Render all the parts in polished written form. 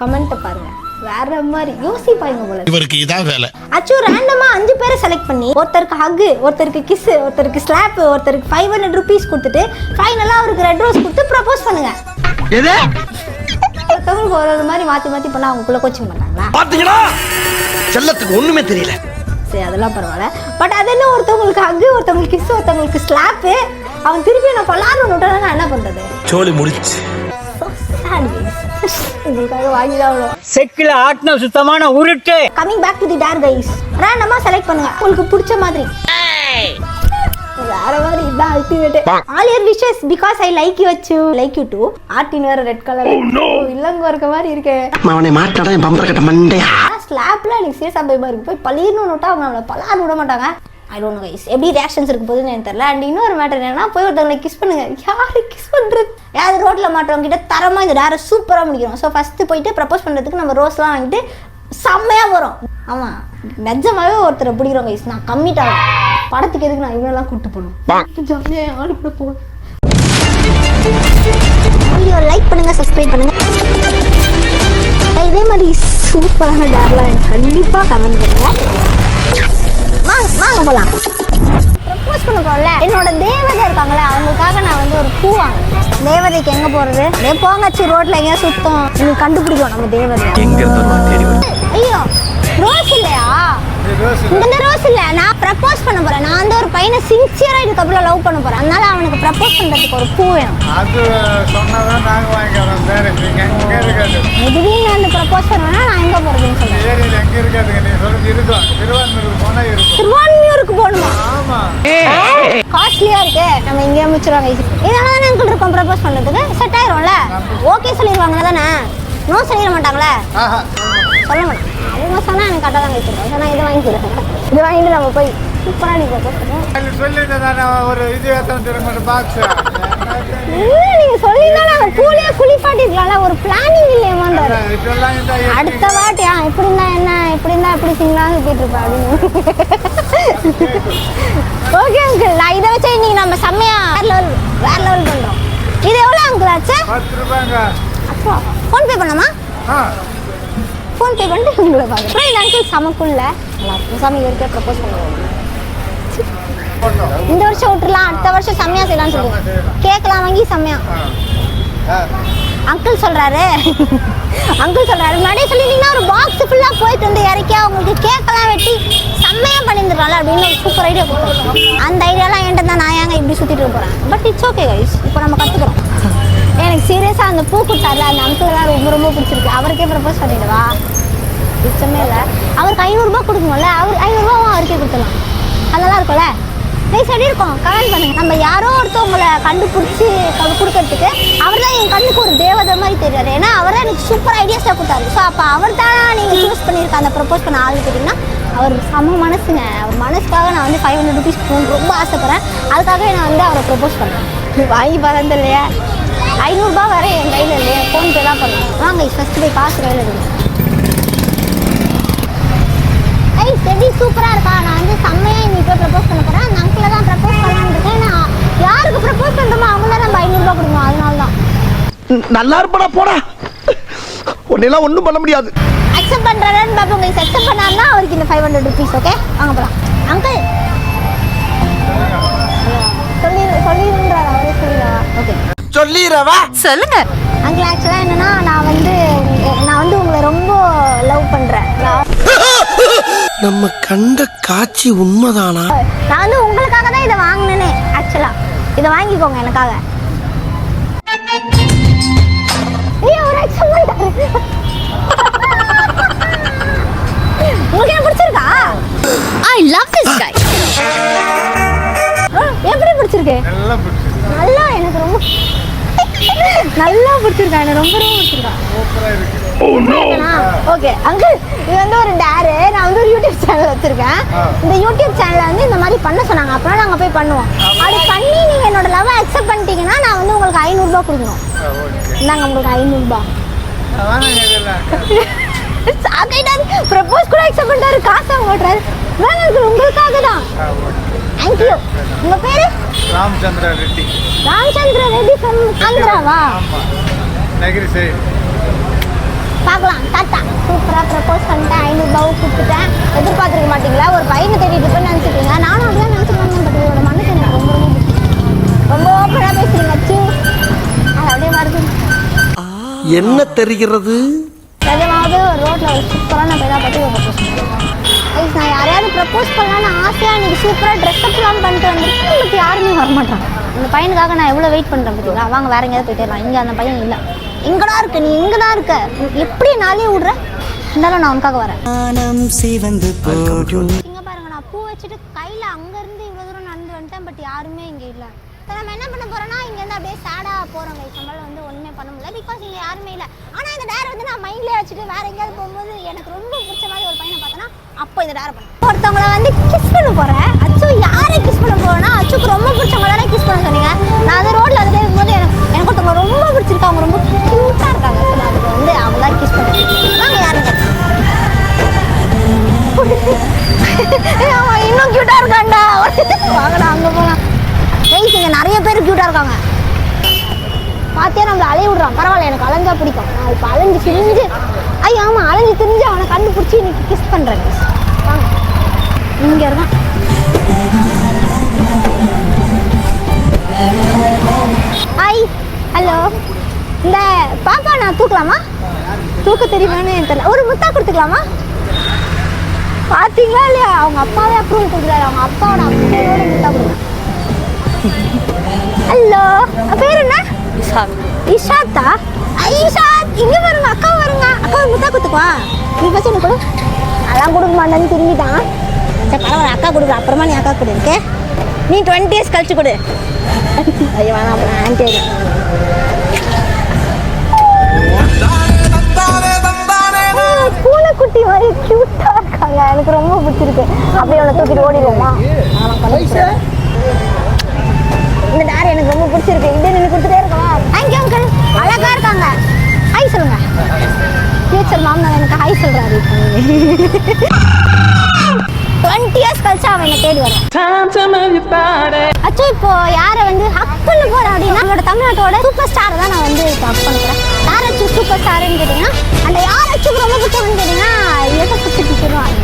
Comment பாருங்க வேற மாதிரி யோசிப்பாங்க போல. இவருக்கு இதான் வேலை. அச்சு ரேண்டமா 5 பேரை செலக்ட் பண்ணி ஒருத்தருக்கு ஹக், ஒருத்தருக்கு கிஸ், ஒருத்தருக்கு ஸ்லாப், ஒருத்தருக்கு 500 ரூபீஸ் கொடுத்துட்டு ஃபைனலா அவருக்கு ரெட் ரோஸ் கொடுத்து ப்ரப்போஸ் பண்ணுங்க. எது? ஒருத்தவங்களுக்கு ஒரு மாதிரி மாத்தி மாத்தி பண்ணா அவங்களுக்குள்ள கோச்சிங் பண்ணாங்களா? பாத்தீங்களா? செல்லத்துக்கு ஒண்ணுமே தெரியல. சரி அதெல்லாம் பரவாயில்ல. பட் அது என்ன ஒருத்தவங்களுக்கு ஹக், ஒருத்தவங்களுக்கு கிஸ், ஒருத்தவங்களுக்கு ஸ்லாப், அவன் திருப்பி நான் பலான்னு விட்டானா நான் என்ன பண்றது? சோலி முடிச்சு. உங்களுக்காக வாங்கிதான் செக்கில ஆட்டின சுத்தமான உருட்டு. Coming back to the dare guys. ரேண்டமா செலக்ட் பண்ணுங்க உங்களுக்கு பிடிச்ச மாதிரி. வேற மாதிரி இதான் ultimate. All your wishes because I like you அச்சு. Like you too. ஆர்டின் வேற ரெட் கலர். இல்லங்க இருக்க மாதிரி இருக்கே. அவனை மாட்டாடா என் பம்பர கட்ட மண்டையா. ஸ்லாப்ல எனக்கு சீரியஸா பயமா இருக்கு. போய் பலீர்னு விட்டா அவங்க நம்மள பலான்னு விட மாட்டாங்க. I don't know guys. எப்படி ரியாக்ஷன்ஸ் இருக்கு போதுன்னு எனக்கு தெரியல. அண்ட் இன்னொரு மேட்டர் என்னன்னா போய் ஒருத்தவங்களை கிஸ் பண்ணுங்க. யாரு கிஸ் பண்றது? யாரு ரோட்ல மாட்டவங்க கிட்ட தரமா இந்த டேரை சூப்பரா முடிக்கிறோம். ஸோ ஃபர்ஸ்ட் போயிட்டு ப்ரப்போஸ் பண்றதுக்கு நம்ம ரோஸ்லாம் வாங்கிட்டு செம்மையா வரும். ஆமா நிஜமாவே ஒருத்தரை பிடிக்கிறோம் கைஸ். நான் கம்மிட் ஆகும் படத்துக்கு எதுக்கு நான் இவனெல்லாம் கூப்பிட்டு போகணும்? ஜாலியாக ஆடு கூட போகணும். வீடியோ லைக் பண்ணுங்க, சப்ஸ்கிரைப் பண்ணுங்க. இதே மாதிரி சூப்பரான டேர்லாம் எனக்கு கண்டிப்பா கமெண்ட் பண்ணுங்க. வாங்க போலாம். ப்ரப்போஸ் பண்ண போறல என்னோட தேவதை இருக்காங்களே அவங்களுக்காக நான் வந்து ஒரு பூ வாங்கினேன். தேவதைக்கு எங்க போறது? போங்கச்சு ரோட்ல எங்கேயா சுத்தம் நீ கண்டுபிடிக்கும் நம்ம தேவதை. ஐயோ ரோஸ் இல்லையா? இந்த ரோஸ் இல்ல. நான் ப்ரப்போஸ் பண்ண போறேன். நான் வந்து ஒரு பையனை சின்சியரா இதுக்கப்புறம் லவ் பண்ண போறேன். அதனால அவனுக்கு ப்ரப்போஸ் பண்றதுக்கு ஒரு பூ வேணும். அது சொன்னாதான் நாங்க வாங்கிக்கிறோம். வேற நீங்க எங்க இருக்காது. திடீர்னு வந்து ப்ரப்போஸ் பண்ணா நான் எங்க போறதுன்னு சொல்றேன். ஏரியில எங்க இருக்காதுங்க நீங்க சொல்றது இருக்கும். திருவான்மியூருக்கு போனா இருக்கும். திருவான்மியூருக்கு போகணுமா? ஆமா காஸ்ட்லியா இருக்கு. நம்ம இங்கே முடிச்சிருவாங்க. இதனால தானே அங்கிள் இருக்கோம் ப்ரப்போஸ் பண்றதுக்கு. செட் ஆயிரும்ல. ஓகே சொல்லிடுவாங்க தானே? நோ சொல்லிட மாட்டாங்களே. சொல்ல மாட்டேன். அவங்க சொன்னா எனக்கு கரெக்டாக தான் வச்சிருக்கோம். சொன்னா இதை வாங்கிக்கிறேன். இதை வாங்கிட்டு நம்ம போய் சூப்பரா நீ ப்ரப்போஸ் பண்ணுவோம். சொல்லிட்டு தானே ஒரு இது ஏற்றம் திரும்ப பாக்ஸ் நீங்க சொல்லினா நாங்க பூலையே குளிப்பாட்டிருக்கலாம்ல. ஒரு பிளானிங் இல்லையமான்றாரு. அடுத்த வாட்டியா இப்படி இருந்தா என்ன, இப்படி இருந்தா எப்படி சிங்கலாம் சுத்திட்டு இருப்பா அப்படின்னு. ஓகே அங்கிள் நான் இதை வச்சு இன்னைக்கு நம்ம செம்மையா வேற லெவல் பண்றோம். இது எவ்வளோ அங்கிள் ஆச்சு? 10 ரூபாய்ங்க. அப்போ ஃபோன் பே பண்ணலாமா? ஃபோன் பே பண்ணிட்டு உங்களை பார்க்குறேன். இந்த அங்கிள் சமக்குள்ள சாமி இவருக்கே ப்ரப்போஸ் பண்ணுவோம். இந்த வருஷம் விட்டுலாம், அடுத்த வருஷம் செம்மையா செய்யலாம்னு சொல்லுங்க. கேட்கலாம் வாங்கி செம்மையா. அங்கிள் சொல்றாரு முன்னாடியே சொல்லிட்டீங்கன்னா ஒரு பாக்ஸ் ஃபுல்லா போயிட்டு வந்து இறக்கியா உங்களுக்கு கேக்கெல்லாம் வெட்டி செம்மையா பண்ணிருந்துடலாம் அப்படின்னு ஒரு சூப்பர் ஐடியா கொடுத்துருக்கோம். அந்த ஐடியாலாம் என்கிட்ட தான் நான் ஏங்க இப்படி சுத்திட்டு போறேன். But it's okay guys. இப்போ நம்ம கத்துக்கிறோம். எனக்கு சீரியஸா அந்த பூ கொடுத்தாருல அந்த அங்கிள் ரொம்ப ரொம்ப பிடிச்சிருக்கு. அவருக்கே ப்ரப்போஸ் பண்ணிடுவா. இஷ்டமே இல்லை. அவருக்கு 500 ரூபாய் கொடுக்கணும்ல. அவர் 500 ரூபாவும் அவருக்கே கொடுத்துடலாம். அதெல்லாம் இருக்கும்ல. ப்ளீஸ் எப்படி இருக்கும் கமெண்ட் பண்ணுங்க. நம்ம யாரோ ஒருத்தவங்களை கண்டுபிடிச்சி கொடுக்கறதுக்கு அவர் தான் என் கண்ணுக்கு ஒரு தேவதை மாதிரி தெரியாது. ஏன்னா அவர் தான் எனக்கு சூப்பர் ஐடியாஸாக கொடுத்தாரு. ஸோ அப்போ அவர் தான் நீங்கள் சூஸ் பண்ணியிருக்க அந்த ப்ரப்போஸ் பண்ண ஆள் கேட்டிங்கன்னா அவர் செம்ம மனசுங்க. அவர் மனசுக்காக நான் வந்து 500 ரூபீஸ் போகணும்னு ரொம்ப ஆசைப்படுறேன். அதுக்காக நான் வந்து அவரை ப்ரப்போஸ் பண்ணுறேன். வாங்கி பறந்து இல்லையா? 500 ரூபாய் வேற என் கையில் இல்லையா? ஃபோன் பே தான் பண்ணுவேன். வாங்க ஃபஸ்ட்டு போய் காசு கையில் இருக்குது. செடி சூப்பரா இருக்கா? நான் வந்து செம்மையா இன்னைக்கு போய் ப்ரப்போஸ் பண்ண போறேன். அந்த அங்கிளை தான் ப்ரப்போஸ் பண்ணலான்னு இருக்கேன். நான் யாருக்கு ப்ரப்போஸ் பண்றோமோ அவங்க தான் நம்ம 500 ரூபாய் கொடுக்கணும். அதனால தான் நல்லா இருப்படா போடா. உன்னெல்லாம் ஒண்ணும் பண்ண முடியாது. அக்செப்ட் பண்றாருன்னு பாப்போம் கைஸ். அக்செப்ட் பண்ணாருன்னா அவருக்கு இந்த 500 ரூபீஸ். ஓகே வாங்க போலாம். அங்கிள் சொல்லிடுன்றாரு. அவரே சொல்லிடுவா. ஓகே சொல்லிடுறவா சொல்லுங்க அங்கிள். ஆக்சுவலா என்னன்னா நான் வந்து உங்களை ரொம்ப லவ் பண்றேன். நம்ம கண்ட காட்சி உண்மைதானா? நான் வந்து உங்களுக்காக தான் இதை வாங்கினேனே. ஆக்சுவலா இதை வாங்கிக்கோங்க எனக்காக. உங்களுக்கு என்ன பிடிச்சிருக்கா? I love this guy. எப்படி பிடிச்சிருக்கு? நல்லா எனக்கு ரொம்ப நல்லா பிடிச்சிருக்கா. எனக்கு ரொம்ப ரொம்ப பிடிச்சிருக்கா. சூப்பரா இருக்கு. ஓகே அங்கிள் இது வந்து ஒரு டேரு. நான் வந்து ஒரு யூடியூப் சேனல் வச்சிருக்கேன். இந்த யூடியூப் சேனல்ல வந்து இந்த மாதிரி பண்ண சொன்னாங்க. அப்புறம் நாங்கள் போய் பண்ணுவோம். அப்படி பண்ணி நீங்கள் என்னோட லவ்வை அக்செப்ட் பண்ணிட்டீங்கன்னா நான் வந்து உங்களுக்கு 500 ரூபாய் கொடுக்கணும். இந்தாங்க உங்களுக்கு 500 ரூபாய். ப்ரப்போஸ் கூட அக்செப்ட் பண்ணிட்டாரு. காசு அவங்க ஓட்டுறாரு. வாங்க அங்கிள் உங்களுக்காக தான். தேங்க்யூ. உங்க பேரு? ராமச்சந்திர ரெட்டி. ராமச்சந்திர ரெட்டி ஃப்ரம் ஆந்திராவா? ஆமா நகரி சைடு. பார்க்கலாம். டாட்டா. சூப்பராக ப்ரப்போஸ் பண்ணிட்டேன். 500 ரூபாவை கொடுத்துட்டேன். எதிர்பார்த்துருக்க மாட்டீங்களா? ஒரு பையனை தேடிட்டு போய் நினச்சிட்டீங்க. நானும் அப்படியே நினச்சிருவாங்க. பட் இதோட மனசு எனக்கு ரொம்ப ரொம்ப பிடிக்கும். ரொம்ப ஓப்பனாக பேசுறீங்க அச்சு. அது அப்படியே வருது. என்ன தெரிகிறது? நிஜமாவது ஒரு ரோட்டில் ஒரு சூப்பரான பையனை பற்றி ஒரு ப்ரப்போஸ் பண்ணுறேன். நான் யாரையாவது ப்ரப்போஸ் பண்ணலான்னு ஆசையாக இன்றைக்கி சூப்பராக ட்ரெஸ்அப்லாம் பண்ணிட்டு வந்துருக்கேன். பட் யாருமே வரமாட்டாங்க. அந்த பையனுக்காக நான் எவ்வளோ வெயிட் பண்ணுறேன் பார்த்தீங்களா? வாங்க வேறு எங்கேயாவது போயிட்டேன். இங்கே அந்த பையன் இல்லை. எங்கடா இருக்க நீ? எங்கே தான் இருக்க? எப்படி நாளே விடுற? இருந்தாலும் நான் உனக்காக வரேன். இங்கே பாருங்க, நான் பூ வச்சுட்டு கையில் அங்கேருந்து இவ்வளோ தூரம் நடந்து வந்துட்டேன். பட் யாருமே இங்கே இல்லை. இப்போ நம்ம என்ன பண்ண போகிறோன்னா இங்கேருந்து அப்படியே சேடாக போகிறோம். நம்மளால் வந்து ஒன்றுமே பண்ண முடியல. பிகாஸ் இங்கே யாருமே இல்லை. ஆனால் இந்த டேரை வந்து நான் மைண்ட்லேயே வச்சுட்டு வேறு எங்கேயாவது போகும்போது எனக்கு ரொம்ப பிடிச்ச மாதிரி ஒரு பையனை பார்த்தேன்னா அப்போ இந்த டேரை பண்ணேன். ஒருத்தவங்களை வந்து கிஸ் பண்ண போகிறேன். அச்சு யாரை கிஸ் பண்ண போகிறேன்னா அச்சுக்கு ரொம்ப பிடிச்சவங்க தானே கிஸ் பண்ண சொன்னீங்க. நான் அது ரோட்டில் அதுலேயே இருக்கும்போது எனக்கு ஒருத்தவங்க ரொம்ப பிடிச்சிருக்காங்க. அவங்க ரொம்ப க்யூட்டாக இருக்காங்க. ஸோ நான் அதுக்கு வந்து அவங்க தான் கிஸ் பண்ணுறேன். வாங்க யாருங்க? ஆமாம், இன்னும் க்யூட்டாக இருக்காண்டா. வாங்கடா அங்கே போகலாம். கைஸ் இங்கே நிறைய பேர் க்யூட்டாக இருக்காங்க. பார்த்தியா நம்மளை அலைய விட்றான். பரவாயில்ல, எனக்கு அலைஞ்சா பிடிக்கும். நான் இப்போ அலைஞ்சு திரிஞ்சு ஆமாம் அலைஞ்சு திரிஞ்சு அவனை கண்டுபிடிச்சி இன்னைக்கு கிஸ் பண்ணுறேன். வாங்க இங்கே இருக்கான். Hi, hello. இந்த பாப்பா நான் தூக்கலாமா? தூக்க தெரியுமான்னு தெரியல. ஒரு முத்தா கொடுத்துக்கலாமா? பார்த்தீங்களா இல்லையா? அவங்க அப்பாவே அப்ரூவல் கொடுக்குறாரு. அவங்க அப்பாவோட அப்ரூவலோட முத்தா கொடுக்குறேன். ஹலோ, பேர் என்ன? இஷாத்தா. இஷாத் இங்கே வருங்க. அக்கா வருங்க. அக்கா முத்தா கொடுத்துக்குவா. நீ ஃபஸ்ட் எனக்கு கொடு. அதெல்லாம் கொடுக்க மாட்டேன்னு திரும்பிட்டான். சரி பரவாயில்ல, அக்கா கொடுக்குற. அப்புறமா நீ அக்கா கொடு. ஓகே, நீ 20 இயர்ஸ் கழிச்சு கொடு. ஐயோ வேணாம், அப்புறம் ஆன்டி பூனைக்குட்டி மாதிரி க்யூட்டாக இருக்காங்க. எனக்கு ரொம்ப பிடிச்சிருக்கு. அப்படியே அவனை தூக்கிட்டு ஓடிடுவோமா? இந்த டேர் எனக்கு ரொம்ப பிடிச்சிருக்கு. இதே நீங்கள் கொடுத்துட்டே இருக்கலாம். Thank you uncle. அழகாக இருக்காங்க. ஹாய் சொல்லுங்க. ஃபியூச்சர் மாமனார் எனக்கு ஹாய் சொல்கிறாரு. 20 இயர்ஸ் கழிச்சு அவன் என்னை தேடி வரான். அச்சோ இப்போ யாரை வந்து ஹக் பண்ண போகிறேன் அப்படின்னா நம்மளோட தமிழ்நாட்டோட சூப்பர் ஸ்டாரை தான் நான் வந்து இப்போ ஹக் பண்ணிக்கிறேன். யார் அச்சு சூப்பர் ஸ்டாருன்னு கேட்டிங்கன்னா அந்த யார் அச்சுக்கு ரொம்ப பிடிச்சவன்னு கேட்டிங்கன்னா எதை பிடிச்சிருவாங்க.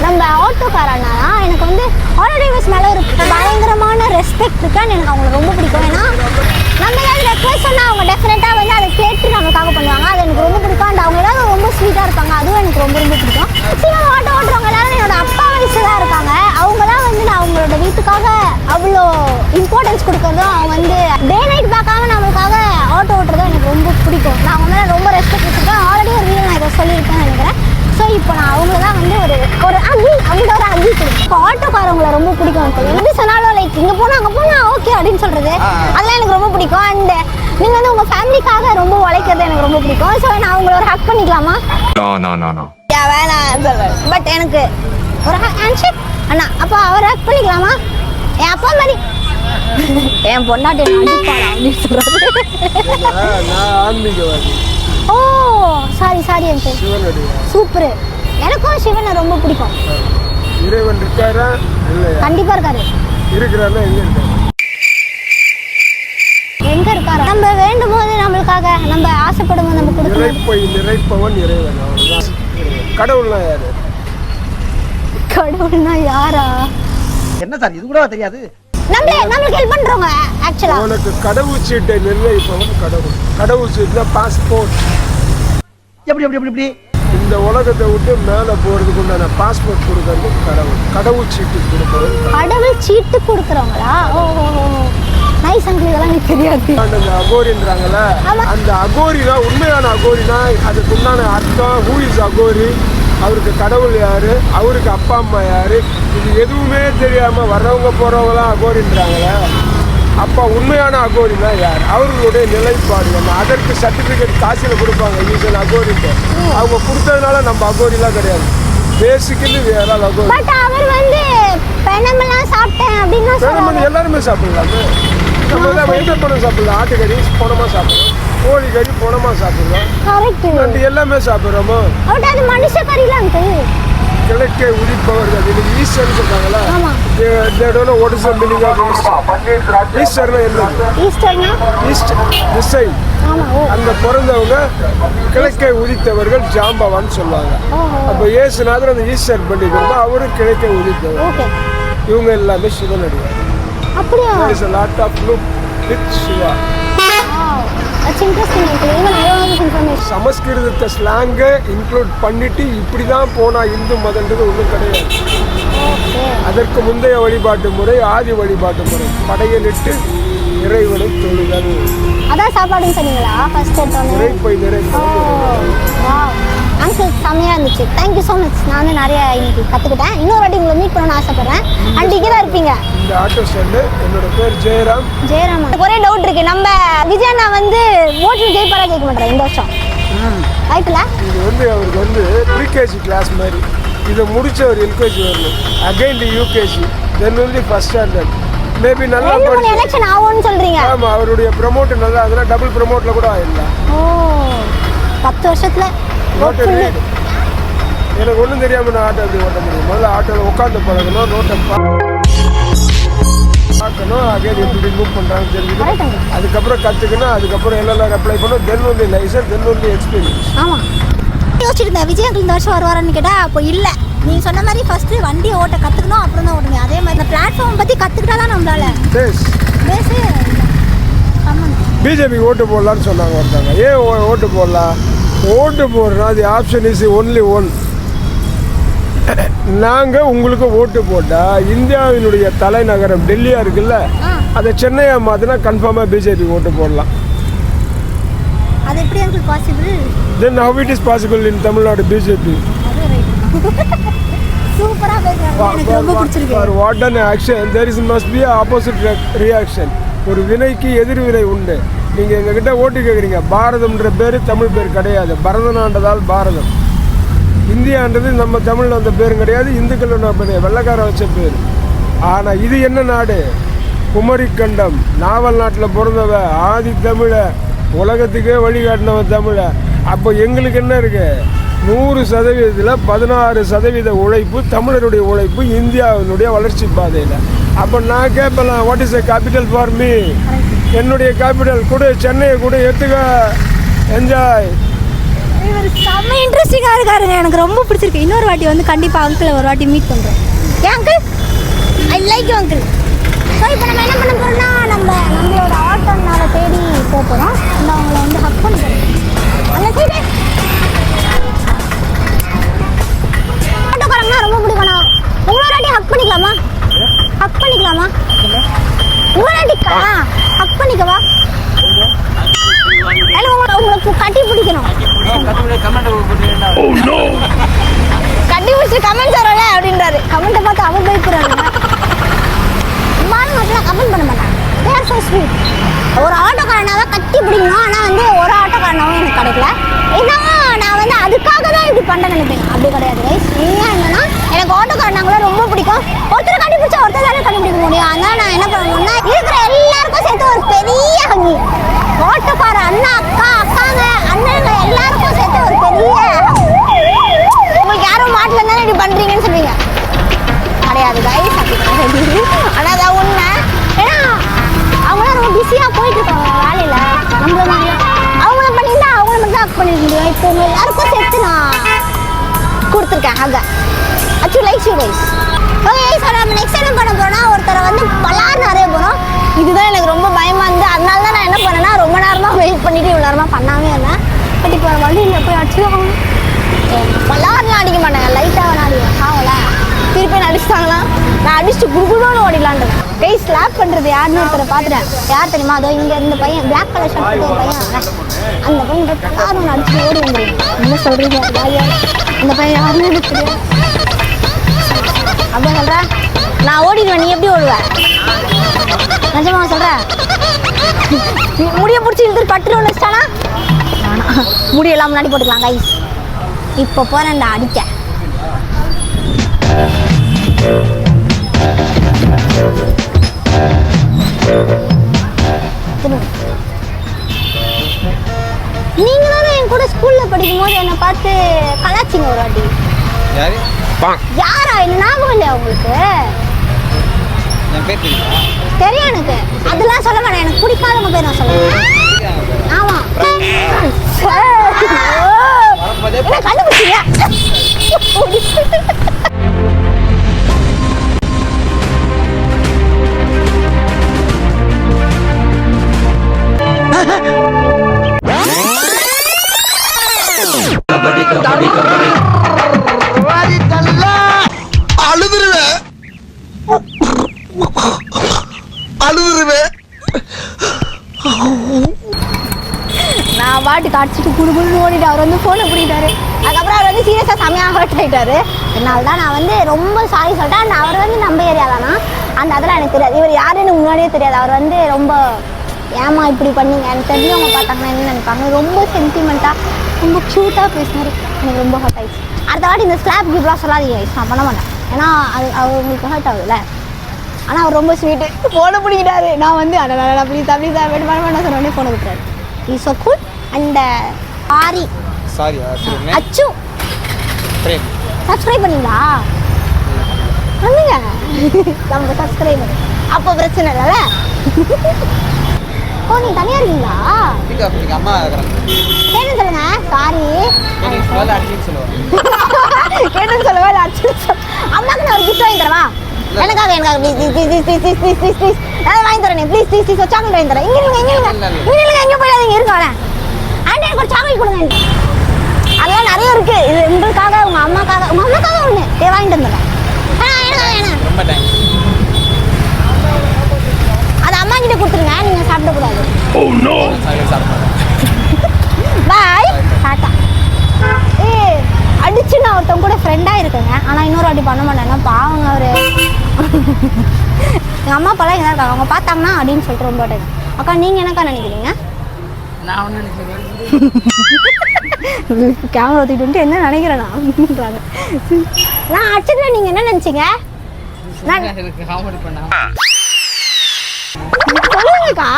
நம்ம ஆட்டோக்கார அண்ணா தான். எனக்கு வந்து ஆட்டோ டிரைவர்ஸ் மேலே ஒரு பயங்கரமான ரெஸ்பெக்ட் இருக்கான்னு எனக்கு அவங்களை ரொம்ப பிடிக்கும். ஏன்னா நம்ம ஏதாவது ரெக்வஸ்ட் சொன்னால் அவங்க டெஃபினட்டாக வந்து அதை கேட்டு நமக்காக பண்ணுவாங்க. அது எனக்கு ரொம்ப பிடிக்கும். அண்ட் அவங்க எல்லாரும் ரொம்ப ஸ்வீட்டாக இருப்பாங்க. அதுவும் எனக்கு ரொம்ப ரொம்ப பிடிக்கும். சின்ன ஆட்டோ ஓட்டுறவங்க எல்லாரும் என்னோட அப்பா வயசு தான் இருக்காங்க. அவங்க தான் வந்து நான் அவங்களோட வீட்டுக்காக அவ்வளோ இம்பார்ட்டன்ஸ் கொடுக்குறதும் அவங்க வந்து டே நைட் பார்க்காம நம்மளுக்காக ஆட்டோ ஓட்டுறதும் எனக்கு ரொம்ப பிடிக்கும். நான் அவங்க மேலே ரொம்ப ரெஸ்பெக்ட் வச்சுருக்கேன். ஆல்ரெடி ஒரு வீடியோ நான் இதை சொல்லியிருக்கேன்னு நினைக்கிறேன். ஸோ இப்போ நான் அவங்கள தான் வந்து ஒரு அகி அவங்க ஒரு அகி கொடுக்கும். இப்போ ஆட்டோக்காரவங்களை ரொம்ப பிடிக்கும். இப்போ எப்படி சொன்னாலும் லைக் இங்கே போனால் அங்கே போனால் ஓகே அப்படின்னு சொல்கிறது அதெல்லாம் எனக்கு ரொம்ப பிடிக்கும். அண்ட் நீங்கள் வந்து உங்கள் ஃபேமிலிக்காக ரொம்ப உழைக்கிறது எனக்கு ரொம்ப பிடிக்கும். ஸோ நான் அவங்கள ஒரு ஹக் பண்ணிக்கலாமா? வேணாம். பட் எனக்கு ஒரு ஹேண்ட்ஷேக் அண்ணா. அப்போ அவரை ஹக் பண்ணிக்கலாமா? என் அப்பா மாதிரி என் பொண்டாட்டி அடிப்பாளா அப்படின்னு சொல்கிறது. ஓ சாரி எனக்கு சூப்பர். எனக்கும் சிவனை ரொம்ப பிடிக்கும். இறைவன் இருக்காரா? கண்டிப்பா இருக்காரு. இருக்கிறாரா? எங்க இருக்காரு? நம்ம வேண்டும் போது நம்மளுக்காக நம்ம ஆசைப்படும் போது நம்ம கொடுக்கணும். நிறைப்பவன் இறைவன். அவன்தான் கடவுள்னா யாரு? கடவுள்னா யாரா? என்ன சார் இது கூட தெரியாது? நம்மளுக்கு ஹெல்ப் பண்றவங்க. ஆக்சுவலா உனக்கு கடவுள் சீட்டை நிர்ணயிப்பவன் கடவுள். கடவுள் சீட்ல பாஸ்போர்ட். எப்படி இந்த உலகத்தை விட்டு மேலே போறதுக்கு உண்டான பாஸ்போர்ட் கொடுக்கறது கடவுள். கடவுள் சீட்டு கொடுப்பவன். கடவுள் சீட்டு கொடுக்குறவங்களா? ஓ நைஸ் அங்கிள். இதெல்லாம் எனக்கு தெரியாது. அந்த அகோரின்றாங்கல்ல, அந்த அகோரினா உண்மையான அகோரினா அதுக்கு உண்டான அர்த்தம். Who is Aghori? அவருக்கு கடவுள் யாரு? அவருக்கு அப்பா அம்மா யாரு? இது எதுவுமே தெரியாம வர்றவங்க போறவங்களாம் அகோரின்றாங்களே. அப்பா உண்மையான அகோரினா யார்? அவர்களுடைய நிலைப்பாடு என்ன? அதற்கு சர்டிபிகேட் காசில் கொடுப்பாங்க. யூசன் அகோரிட்டு அவங்க கொடுத்ததுனால நம்ம அகோரிலாம் கிடையாது. பேசிக்கலி வேற அகோரி. பட் அவர் வந்து பெனமெல்லாம் சாப்பிட்டேன் அப்படின்னா பெனமெல்லாம் எல்லாருமே சாப்பிடலாமே. நம்ம தான் எந்த பணம் சாப்பிடலாம்? ஆட்டுக்கறி பணமாக சாப்பிடலாம், கோழிக்கறி பணமாக சாப்பிடலாம். கரெக்ட். எல்லாமே சாப்பிட்றோமோ? அது மனுஷ கறிலாம் கிழக்கே உதிப்பவர்கள். இன்னைக்கு ஈஸ்டர்னு சொல்றாங்களா? ஆமா. what is the meaning of Easter? ஈஸ்டர்னா என்ன? ஈஸ்டர்னா ஈஸ்ட் திசை. ஆமா. ஓ அங்க பிறந்தவங்க கிழக்கே உதித்தவர்கள் ஜாம்பவான்னு சொல்லுவாங்க. அப்போ இயேசுநாதர் அந்த ஈஸ்டர் பண்டிகை அவரும் கிழக்கே உதித்தவர். ஓகே. இவங்க எல்லாமே சிவனடியார். அப்படியா? There is a lot of look with Shiva. That's interesting. Even I don't have information. சமஸ்கிருதத்தை ஸ்லாங்கை இன்க்ளூட் பண்ணிட்டு இப்படி தான் போனால் இந்து மதன்றது ஒன்றும் கிடையாது. Okay. அதற்கு முந்தைய வழிபாட்டு முறை ஆதி வழிபாட்டு முறை படையலிட்டு இறைவனை தொழுதல். அதான் சாப்பாடுன்னு சொன்னீங்களா ஃபர்ஸ்ட் எடுத்தோன்னே? இறைப்பை அங்கிள் செம்மையாக இருந்துச்சு. Thank you so much. நான் வந்து நிறைய இன்னைக்கு கற்றுக்கிட்டேன். இன்னொரு வாட்டி உங்களை மீட் பண்ணணும்னு ஆசைப்பட்றேன். அண்ட் இங்கே தான் இருப்பீங்க. இந்த ஆட்டோ ஸ்டாண்டு. என்னோட பேர் ஜெயராம். எனக்கு ஒரே டவுட் இருக்கு. நம்ம விஜயண்ணா வந்து ஓட்டு ஜெயிப்பாரா ஜெயிக்க மாட்டேன் இந்த வருஷம்? வாய்ப்பில்ல. இது வந்து அவருக்கு வந்து ப்ரீகேஜி கிளாஸ் மாதிரி. இதை முடிச்சு அவர் எல்கேஜி வரணும், அகைன் யூகேஜி, தென் வந்து ஃபர்ஸ்ட் ஸ்டாண்டர்ட். மேபி நல்லா எலெக்ஷன் ஆகும்னு சொல்றீங்க? ஆமாம், அவருடைய ப்ரமோட் நல்லா, அதெல்லாம் டபுள் ப்ரமோட்ல கூட ஆயிடலாம். ஓ 10 வருஷத்துல. எனக்கு ஒன்றும் தெரியாமல் நான் ஆட்டோ எப்படி ஓட்ட முடியும்? முதல்ல ஆட்டோவில் உட்காந்து பழகணும், ரோட்டை பார்க்கணும், அகைன் எப்படி மூவ் பண்ணுறாங்கன்னு தெரிஞ்சுக்கணும். அதுக்கப்புறம் கற்றுக்கணும், அதுக்கப்புறம் எல்லாம் அப்ளை பண்ணணும், then only licence, then only experience. ஆமாம். யோசிச்சுட்டு இருந்தேன் விஜய் இந்த வருஷம் வருவாரான்னு கேட்டால் அப்போ இல்லை. நீங்கள் சொன்ன மாதிரி ஃபஸ்ட்டு வண்டியை ஓட்ட கற்றுக்கணும், அப்புறம் தான் ஓட்டுங்க. அதே மாதிரி இந்த பிளாட்ஃபார்ம் பற்றி கற்றுக்கிட்டா தான் நம்மளால பேசு. பிஜேபி ஓட்டு போடலான்னு சொன்னாங்க ஒருத்தாங்க. ஏன் ஓட்டு போடலாம்? ஓட்டு போடுறோம், அது ஆப்ஷன் இஸ் ஒன்லி ஒன். நாங்கள் உங்களுக்கு ஓட்டு போட்டால் இந்தியாவினுடைய தலைநகரம் டெல்லியாக இருக்குல்ல, அதை சென்னையாக மாற்றினா கன்ஃபார்மாக பிஜேபி ஓட்டு போடலாம். அது எப்படி உங்களுக்கு possible? Then how it is possible in Tamil Nadu BJP? சூப்பரா பேசுறாங்க, எனக்கு ரொம்ப பிடிச்சிருக்கு. For what an action there is must be a opposite reaction. ஒரு வினைக்கு எதிர்வினை உண்டு. நீங்கள் எங்ககிட்ட ஓட்டு கேட்குறீங்க, பாரதம்ன்ற பேர் தமிழ் பேர் கிடையாது, பரதனாண்டதால் பாரதம். இந்தியான்றது நம்ம தமிழில் வந்த பேரும் கிடையாது, இந்துக்களோட பேர், வெள்ளைக்காரன் வச்ச பேர். ஆனால் இது என்ன நாடு? குமரிக்கண்டம், நாவல் நாட்டில் பிறந்தவ, ஆதி தமிழ, உலகத்துக்கே வழிகாட்டினவன் தமிழ. அப்போ எங்களுக்கு என்ன இருக்கு? 100%, 16% உழைப்பு, தமிழருடைய உழைப்பு இந்தியாவினுடைய வளர்ச்சி பாதையில். அப்போ நான் கேட்பலாம், what is a capital for me? என்னுடைய கேபிட்டல் கூட சென்னையை கூட எடுத்துக்க, என்ஜாய். இவர் செம்ம இன்ட்ரெஸ்டிங்காக இருக்காருங்க, எனக்கு ரொம்ப பிடிச்சிருக்கு. இன்னொரு வாட்டி வந்து கண்டிப்பாக அங்கிள் ஒரு வாட்டி மீட் பண்ணுறேன். ஏன் uncle? I like you uncle. So இப்போ நம்ம என்ன பண்ண போகிறோம்னா, நம்மளோட ஆட்டோனால தேடி போகிறோம். நம்ம அவங்கள வந்து ஹக் பண்ண போகிறோம். அந்த சைடு ஆட்டோக்காரங்கன்னா ரொம்ப பிடிக்கும். நான் உங்களோட வாட்டி ஹக் பண்ணிக்கலாமா? ஹக் பண்ணிக்கலாமா? உங்களோட வாட்டி ஹக் பண்ணிக்கவா? இல்லை உங்களுக்கு கட்டி பிடிக்கணும். கட்டி பிடிச்சி கமெண்ட் தரோம்ல அப்படின்றாரு. கமெண்ட்டை பார்த்து அவர் பயப்படுறாங்க. மட்டும் கமெண்ட் பண்ண மாட்டாங்க. They're so sweet. ஒரு ஆட்டோக்காரனாவை கட்டி பிடிக்கணும், ஆனால் வந்து ஒரு ஆட்டோக்காரனாவும் எனக்கு கிடைக்கல. இதான் நான் வந்து அதுக்காக தான் இப்படி பண்ண நினைப்பேன். அப்படி கிடையாது கைஸ். உண்மையாக என்னன்னா எனக்கு ஆட்டோக்காரனாங்கள ரொம்ப பிடிக்கும். ஒருத்தர் கட்டி பிடிச்சா ஒருத்தர் தானே கண்டுபிடிக்க முடியும். அதனால நான் என்ன பண்ணணும்னா இருக்கிற எல்லாருக்கும் சேர்த்து ஒரு பெரிய ஹங்கி. ஆட்டோக்கார அண்ணா, அக்கா, அக்காங்க, அண்ணனுங்க எல்லாருக்கும் சேர்த்து ஒரு பெரிய. உங்களுக்கு யாரும் மாட்டில் இருந்தாலும் இப்படி பண்ணுறீங்கன்னு சொல்லுவீங்க. கிடையாது கைஸ், அப்படி கிடையாது. ஆனால் அதான் உண்மை. ஏன்னா அவங்களாம் ரொம்ப பிஸியாக போயிட்டு இருக்காங்க வேலையில். நம்மள மாதிரியும் அவங்கள பண்ணியிருந்தா அவங்கள மட்டும் தான் பண்ணிருக்க முடியும். இப்போ உங்க எல்லாருக்கும் சேர்த்து நான் கொடுத்துருக்கேன் ஹக. Actually like you guys. Okay so நம்ம நெக்ஸ்ட் என்ன பண்ண போகிறோம்னா, ஒருத்தரை வந்து பலார்னு நிறைய போகிறோம். இதுதான் எனக்கு ரொம்ப பயமாக இருந்து, அதனால தான் நான் என்ன பண்ணேன்னா ரொம்ப நேரமாக வெயிட் பண்ணிவிட்டு இவ்வளோ நேரமாக பண்ணாமே இருந்தேன். பட் இப்போ வண்டியில் போய் அடிச்சுடுவாங்க. பலார்லாம் அடிக்க மாட்டாங்க, லைட்டாக வேணா அடிக்கும். ஆகல திருப்பி நடிச்சிட்டாங்களா, நான் அடிச்சுட்டு குடுகுடோன்னு ஓடிடலான்ட்டு. கைஸ் ஸ்லாப் பண்ணுறது யாருன்னு ஒருத்தரை பார்த்துட்டேன். யார் தெரியுமா? அதோ இங்கே இந்த பையன் பிளாக் கலர் ஷர்ட் போட்டு ஒரு பையன், அந்த பையன் பலார்னு அடிச்சுட்டு ஓடி வந்துடுவேன். என்ன சொல்கிறீங்க? அந்த பையன் யாருன்னு எனக்கு தெரியும். அப்படி சொல்கிறேன், நான் ஓடிடுவேன், நீ எப்படி ஓடுவேன்? நிஜமா சொல்கிறேன். முடியை பிடிச்சி இழுத்துட்டு பட்டு ஒன்று வச்சிட்டானா முடியெல்லாம் முன்னாடி போட்டுக்கலாம் கைஸ். இப்போ போகிறேன்டா அடிக்க. நீங்க தானே என் கூட ஸ்கூல்ல படிக்கும் போது என்னை பார்த்து கலாச்சிங்க ஒரு வாட்டி. யாரு? யாரா? என்ன ஞாபகம் இல்லையா உங்களுக்கு? என் பேர் தெரியுமா? தெரியும் எனக்கு. அதெல்லாம் சொல்ல மாட்டேன். எனக்கு பிடிக்காதவங்க பேர் நான் சொல்லுவேன். ஆமா. என்ன கண்டுபிடிச்சியா? அழுதுருவேன். நான் பாட்டு காய்ச்சிட்டு குடுகுடுன்னு ஓடிட்டு அவர் வந்து ஃபோனை பிடிக்கிட்டாரு. அதுக்கப்புறம் அவர் வந்து சீரியஸாக செமையாக ஹர்ட் ஆகிட்டாரு. அதனால தான் நான் வந்து ரொம்ப சாரி சொல்லிட்டேன். அண்ட் அவர் வந்து நம்ம ஏரியா தானா, அந்த அதெல்லாம் எனக்கு தெரியாது. இவர் யாருன்னு முன்னாடியே தெரியாது. அவர் வந்து ரொம்ப ஏமா இப்படி பண்ணீங்க, எனக்கு தெரிஞ்சவங்க பார்த்தாங்கன்னா என்ன நினைப்பாங்க. ரொம்ப சென்டிமெண்ட்டாக ரொம்ப க்யூட்டாக பேசினார். எனக்கு ரொம்ப ஹர்ட் ஆகிடுச்சு. அடுத்த வாட்டி இந்த ஸ்லாப் கிஃப்ட்லாம் சொல்லாதீங்க, நான் பண்ண மாட்டேன். ஏன்னா அது உங்களுக்கு ஹர்ட் ஆகுதுல்ல. ஆனால் அவர் ரொம்ப ஸ்வீட்டு, ஃபோனை பிடிக்கிட்டாரு. நான் வந்து அதனால் ப்ளீஸ் வேணும் பண்ண சொன்னோடனே ஃபோனை விட்டுறாரு. Is so cool. And sorry அச்சு சப்ஸ்கிரைப் பண்ணீங்களா? பண்ணுங்க, நம்ம சப்ஸ்கிரைப் பண்ணு. அப்போ பிரச்சனை இல்லைல்ல. ஓ நீங்கள் தனியாக இருக்கீங்களா? அம்மா இருக்கிறாங்க. கேட்டுன்னு சொல்லுங்க. சாரி அடிச்சுன்னு சொல்லுவாங்க. கேட்டுன்னு சொல்லுவா இல்லை அச்சு அம்மாவுக்கு நான் ஒரு கிஃப்ட் வாங்கி தரவா? எனக்காக ப்ளீஸ் வாங்கி தரேன். ப்ளீஸ் சாக்லேட் வாங்கி தரேன். எங்கே போயிடாதீங்க, இருக்க வரேன். ஆண்டி எனக்கு ஒரு சாக்லேட் கொடுங்க. அதெல்லாம் நிறைய இருக்கு. இது உங்களுக்காக, உங்கள் அம்மாக்காக ஒன்று வாங்கிட்டு வந்துடுறேன். ரொம்ப தேங்க்ஸ். அது அம்மா கிட்ட கொடுத்துருங்க, நீங்கள் சாப்பிடக்கூடாது. சாப்பிடுறேன். பாய் டாட்டா. அடிச்சு நான் ஒருத்தவங்க கூட ஃப்ரெண்டாக இருக்கேங்க. ஆனால் இன்னொரு வாட்டி பண்ண மாட்டேங்க, பாவங்க அவர். எங்கள் அம்மா அப்பாலாம் இங்கே இருக்காங்க, அவங்க பார்த்தாங்கன்னா அப்படின்னு சொல்லிட்டு ரொம்ப டைம். அக்கா நீங்கள் என்னக்கா நினைக்கிறீங்க? நான் ஒன்றும் நினைக்கிறேன். கேமரா தூக்கிட்டு என்ன நினைக்கிறேன் நான் நான் அடிச்சதுல நீங்கள் என்ன நினச்சிங்க? எனக்கு காமெடி பண்ணா சொல்லுங்கக்கா.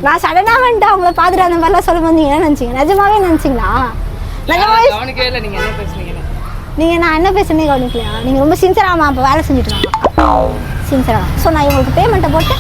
நான் சடனாக வந்துட்டு அவங்கள பார்த்துட்டு அந்த மாதிரிலாம் சொல்லும்போது நீங்கள் என்ன நினச்சிங்க? நிஜமாவே நினச்சிங்களா? நிஜமாவே கவனிக்கவே இல்லை. நீங்கள் என்ன பேசுனீங்க? நீங்கள் நான் என்ன பேசுனே கவனிக்கலையா? நீங்கள் ரொம்ப சின்சராமா அப்போ வேலை செஞ்சுட்டு சின்சரா. ஸோ நான் இவங்களுக்கு பேமெண்ட்டை போட்டு